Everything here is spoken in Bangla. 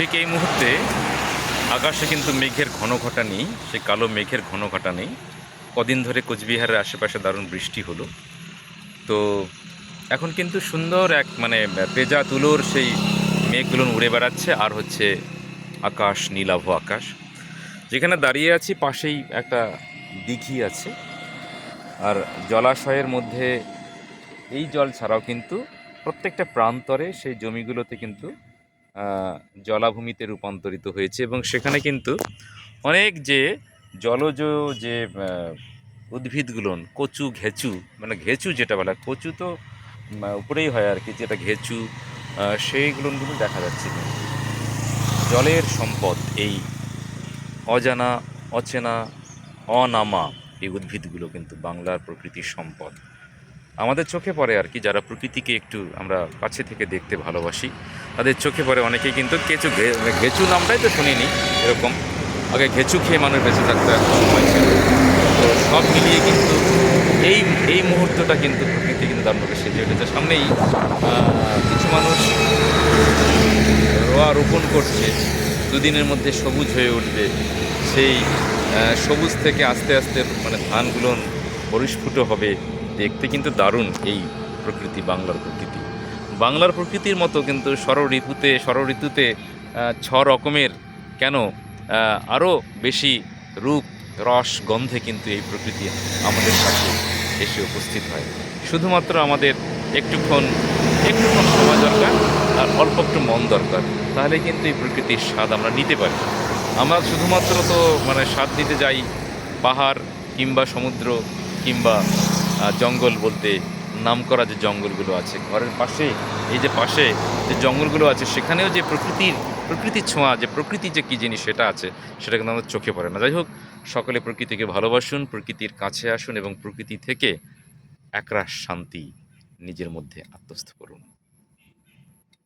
ঠিক এই মুহূর্তে আকাশে কিন্তু মেঘের ঘনঘটা নেই, সে কালো মেঘের ঘনঘটা নেই। কদিন ধরে কোচবিহারের আশেপাশে দারুণ বৃষ্টি হলো। তো এখন কিন্তু সুন্দর এক পেঁজা তুলোর সেই মেঘগুলো উড়ে বেড়াচ্ছে, আর হচ্ছে আকাশ নীলাভ আকাশ। যেখানে দাঁড়িয়ে আছি পাশেই একটা দিঘি আছে, আর জলাশয়ের মধ্যে এই জল ছাড়াও কিন্তু প্রত্যেকটা প্রান্তরে সেই জমিগুলোতে কিন্তু জলাভূমিতে রূপান্তরিত হয়েছে, এবং সেখানে কিন্তু অনেক যে জলজ যে উদ্ভিদগুলো, কচু ঘেঁচু, ঘেঁচু যেটা বলা, কচু তো উপরেই হয় আর কি, যেটা ঘেঁচু, সেইগুলো কিন্তু দেখা যাচ্ছে। কিন্তু জলের সম্পদ এই অজানা, অচেনা, অনামা এই উদ্ভিদগুলো কিন্তু বাংলার প্রকৃতির সম্পদ। আমাদের চোখে পড়ে আর কি, যারা প্রকৃতিকে একটু আমরা কাছে থেকে দেখতে ভালোবাসি, তাদের চোখে পড়ে অনেকেই কিন্তু ঘেঁচু নামটাই তো শুনিনি এরকম। আগে ঘেঁচু খেয়ে মানুষ বেঁচে থাকতো, একটা সময় ছিল। তো সব মিলিয়ে কিন্তু এই এই মুহূর্তটা কিন্তু প্রকৃতি কিন্তু দারুণভাবে সেজে উঠেছে। সামনেই কিছু মানুষ রোপণ করছে, দুদিনের মধ্যে সবুজ হয়ে উঠবে। সেই সবুজ থেকে আস্তে আস্তে ধানগুলো পরিস্ফুট হবে। দেখতে কিন্তু দারুণ এই প্রকৃতি, বাংলার প্রকৃতি। বাংলার প্রকৃতির মতো কিন্তু ষড়ঋতুতে ছ রকমের কেন আরও বেশি রূপ, রস, গন্ধে কিন্তু এই প্রকৃতি আমাদের কাছে এসে উপস্থিত হয়। শুধুমাত্র আমাদের একটুক্ষণ সময় দরকার, আর অল্প একটু মন দরকার, তাহলে কিন্তু এই প্রকৃতির স্বাদ আমরা নিতে পারি। আমরা শুধুমাত্র তো স্বাদ নিতে যাই পাহাড় কিংবা সমুদ্র কিংবা জঙ্গল বলতে নামকরা যে জঙ্গলগুলো আছে ঘরের পাশে, এই যে পাশে যে জঙ্গলগুলো আছে, সেখানেও যে প্রকৃতির ছোঁয়া, যে প্রকৃতি যে কী জিনিস সেটা আছে, সেটা কিন্তু আমাদের চোখে পড়ে না। যাই হোক, সকলে প্রকৃতিকে ভালোবাসুন, প্রকৃতির কাছে আসুন এবং প্রকৃতি থেকে একরাশ শান্তি নিজের মধ্যে আত্মস্থ করুন।